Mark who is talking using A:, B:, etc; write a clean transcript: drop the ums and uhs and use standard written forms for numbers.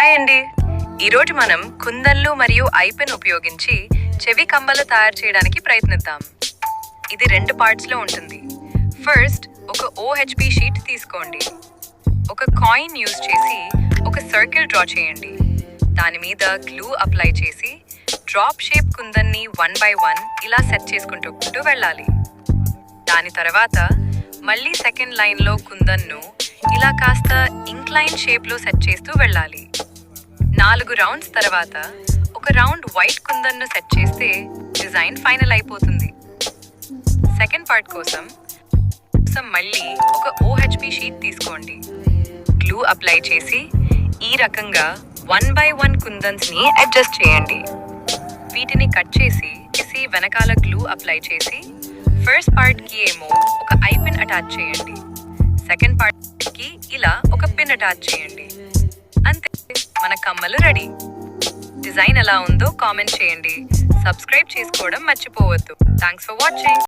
A: Hi అండి. ఈరోజు మనం కుందన్లు మరియు ఐపిన్ ఉపయోగించి చెవి కమ్మలు తయారు చేయడానికి ప్రయత్నిద్దాం. ఇది 2 పార్ట్స్లో ఉంటుంది. ఫస్ట్ ఒక OHP షీట్ తీసుకోండి. ఒక కాయిన్ యూజ్ చేసి ఒక సర్కిల్ డ్రా చేయండి. దాని మీద గ్లూ అప్లై చేసి డ్రాప్ షేప్ కుందన్ని 1 by 1 ఇలా సెట్ చేసుకుంటూ వెళ్ళాలి. దాని తర్వాత మళ్ళీ సెకండ్ లైన్లో కుందన్ను ఇలా కాస్త ఇంక్లైన్ షేప్లో సెట్ చేస్తూ వెళ్ళాలి. 4 రౌండ్స్ తర్వాత ఒక రౌండ్ వైట్ కుందన్ను సెట్ చేస్తే డిజైన్ ఫైనల్ అయిపోతుంది. సెకండ్ పార్ట్ కోసం మళ్ళీ ఒక OHP షీట్ తీసుకోండి. గ్లూ అప్లై చేసి ఈ రకంగా 1 by 1 కుందన్స్ని అడ్జస్ట్ చేయండి. వీటిని కట్ చేసి వెనకాల గ్లూ అప్లై చేసి ఫస్ట్ పార్ట్కి ఏమో ఒక ఐపిన్ అటాచ్ చేయండి. సెకండ్ పార్ట్కి ఇలా ఒక పిన్ అటాచ్ చేయండి. అంతే, మన కమ్మలు రెడీ. డిజైన్ ఎలా ఉందో కామెంట్ చేయండి. సబ్స్క్రైబ్ చేసుకోవడం మర్చిపోవద్దు. Thanks for watching.